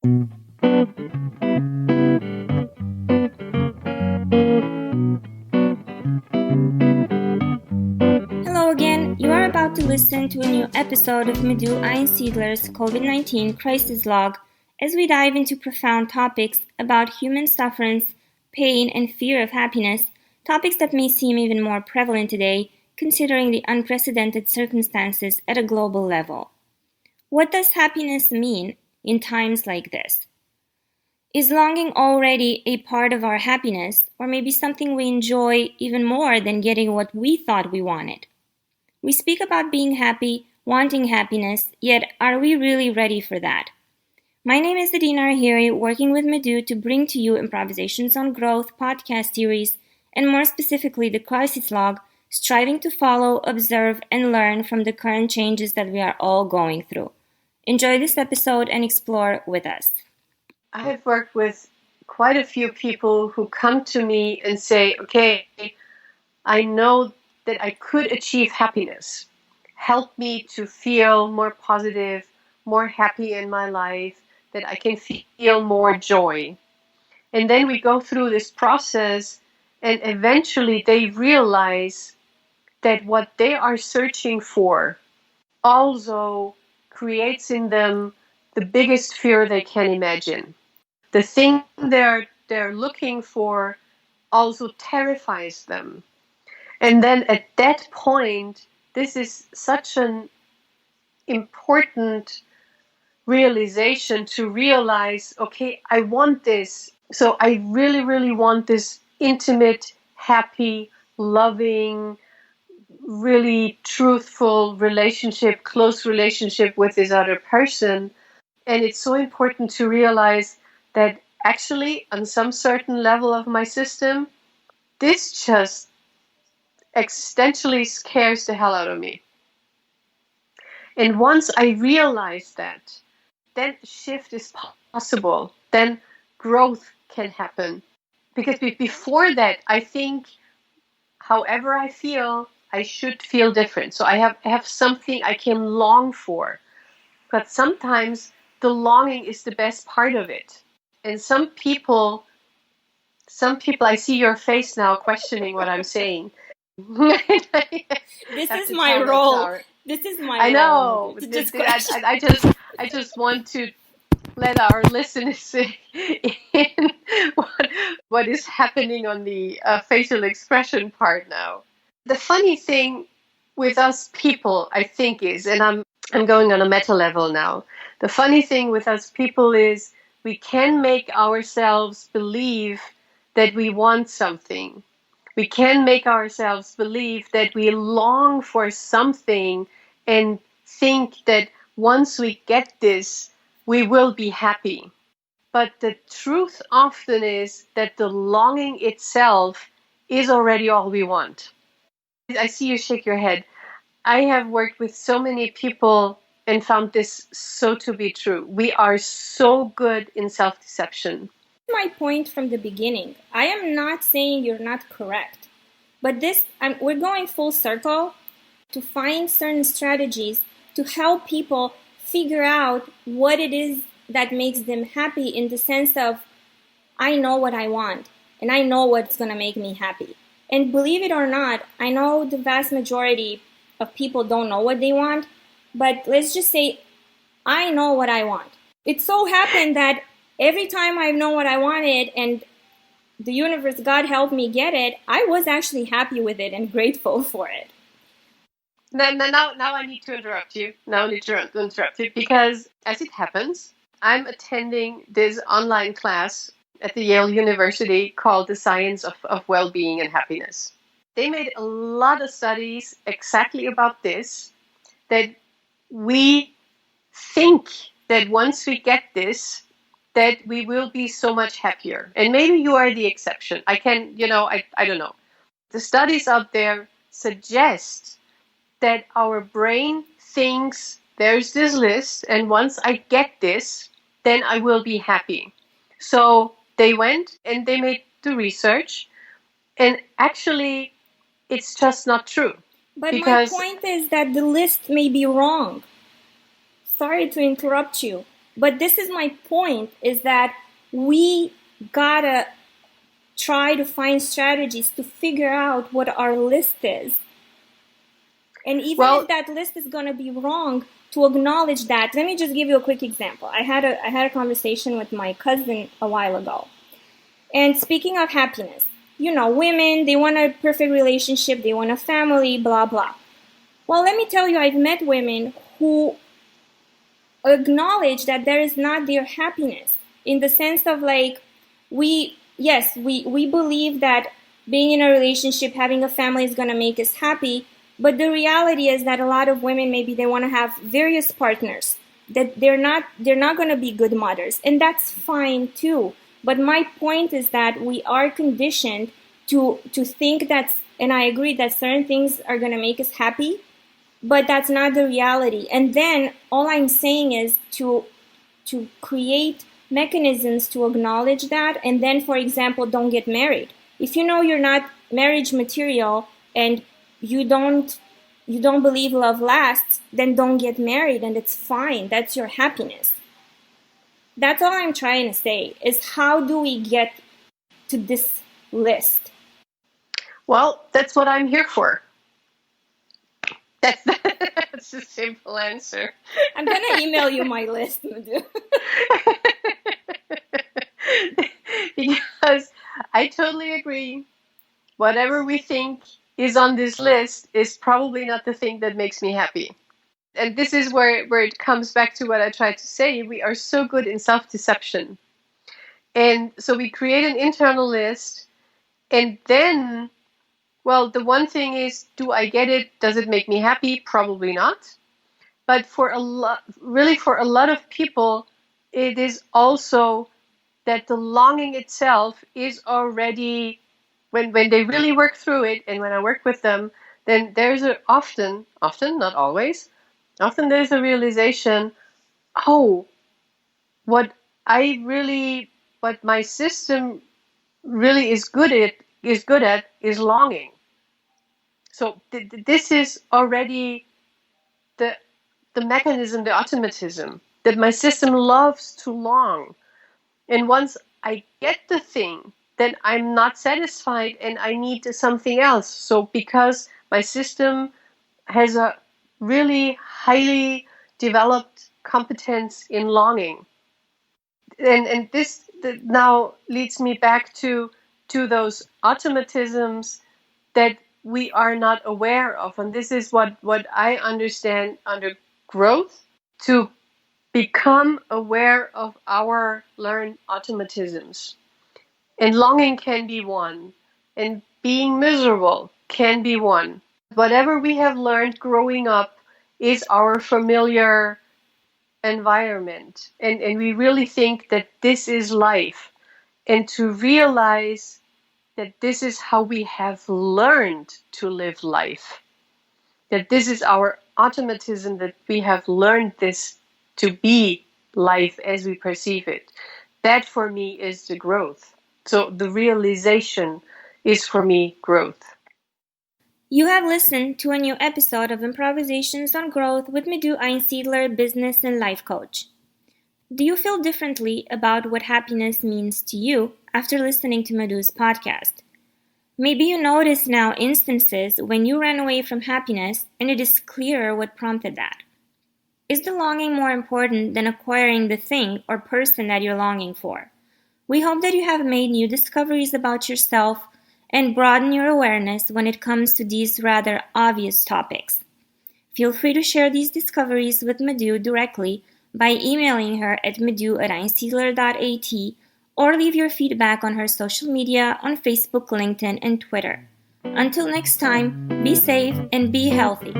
Hello again, you are about to listen to a new episode of Madhu Siedler's COVID-19 Crisis Log as we dive into profound topics about human sufferance, pain, and fear of happiness, topics that may seem even more prevalent today considering the unprecedented circumstances at a global level. What does happiness mean in times like this? Is longing already a part of our happiness, or maybe something we enjoy even more than getting what we thought we wanted? We speak about being happy, wanting happiness, yet are we really ready for that? My name is Adina Arhiri, working with Madhu to bring to you Improvisations on Growth podcast series, and more specifically the Crisis Log, striving to follow, observe, and learn from the current changes that we are all going through. Enjoy this episode and explore with us. I have worked with quite a few people who come to me and say, okay, I know that I could achieve happiness. Help me to feel more positive, more happy in my life, that I can feel more joy. And then we go through this process and eventually they realize that what they are searching for also creates in them the biggest fear they can imagine. The thing they're looking for also terrifies them. And then at that point, this is such an important realization to realize, okay, I want this. So I really, really want this intimate, happy, loving, really truthful relationship, close relationship with this other person. And it's so important to realize that actually on some certain level of my system, this just existentially scares the hell out of me. And once I realize that, then shift is possible. Then growth can happen. Because before that, I think however I feel, I should feel different. So I have something I can long for. But sometimes the longing is the best part of it. And some people, I see your face now questioning what I'm saying. This is my role. This is my I know. I just want to let our listeners in what is happening on the facial expression part now. The funny thing with us people, I think, is, and I'm going on a meta level now. The funny thing with us people is we can make ourselves believe that we want something. We can make ourselves believe that we long for something and think that once we get this, we will be happy. But the truth often is that the longing itself is already all we want. I see you shake your head. I have worked with so many people and found this so to be true. We are so good in self-deception. My point from the beginning. I am not saying you're not correct, but we're going full circle to find certain strategies to help people figure out what it is that makes them happy, in the sense of, I know what I want and I know what's going to make me happy. And believe it or not, I know the vast majority of people don't know what they want, but let's just say I know what I want. It so happened that every time I've known what I wanted and the universe, God helped me get it, I was actually happy with it and grateful for it. Now I need to interrupt you. Because as it happens, I'm attending this online class at the Yale University called The Science of Well-Being and Happiness. They made a lot of studies exactly about this, that we think that once we get this, that we will be so much happier. And maybe you are the exception. I don't know. The studies out there suggest that our brain thinks there's this list, and once I get this, then I will be happy. So they went and they made the research, and actually it's just not true. But my point is that the list may be wrong. Sorry to interrupt you, But this is my point, is that we gotta try to find strategies to figure out what our list is. And even if that list is going to be wrong, to acknowledge that. Let me just give you a quick example. I had a conversation with my cousin a while ago. And speaking of happiness, women, they want a perfect relationship, they want a family, blah, blah. Well, let me tell you, I've met women who acknowledge that there is not their happiness, in the sense of like, we believe that being in a relationship, having a family is going to make us happy. But the reality is that a lot of women, maybe they want to have various partners, that they're not going to be good mothers. And that's fine too. But my point is that we are conditioned to think that, and I agree that certain things are going to make us happy, but that's not the reality. And then all I'm saying is to create mechanisms to acknowledge that. And then, for example, don't get married. If you know you're not marriage material and you don't believe love lasts, then don't get married, and it's fine. That's your happiness. That's all I'm trying to say, is how do we get to this list? Well, that's what I'm here for. That's a simple answer. I'm going to email you my list, Madhu. Because I totally agree. Whatever we think is on this list is probably not the thing that makes me happy. And this is where it comes back to what I tried to say. We are so good in self-deception. And so we create an internal list, and then, well, the one thing is, do I get it? Does it make me happy? Probably not. But for a lot of people, it is also that the longing itself is already, when they really work through it, and when I work with them, then there's often, not always, often there's a realization, oh, what my system really is good at is longing. So this is already the mechanism, the automatism, that my system loves to long. And once I get the thing, then I'm not satisfied and I need something else. So because my system has a really highly developed competence in longing. And this now leads me back to those automatisms that we are not aware of. And this is what I understand under growth, to become aware of our learned automatisms. And longing can be one, and being miserable can be one. Whatever we have learned growing up is our familiar environment. And we really think that this is life. And to realize that this is how we have learned to live life. That this is our automatism, that we have learned this to be life as we perceive it. That for me is the growth. So the realization is for me growth. You have listened to a new episode of Improvisations on Growth with Madhu Einsiedler, business and life coach. Do you feel differently about what happiness means to you after listening to Madhu's podcast? Maybe you notice now instances when you ran away from happiness and it is clearer what prompted that. Is the longing more important than acquiring the thing or person that you're longing for? We hope that you have made new discoveries about yourself and broaden your awareness when it comes to these rather obvious topics. Feel free to share these discoveries with Madhu directly by emailing her at madhu@einsiedler.at or leave your feedback on her social media on Facebook, LinkedIn, and Twitter. Until next time, be safe and be healthy.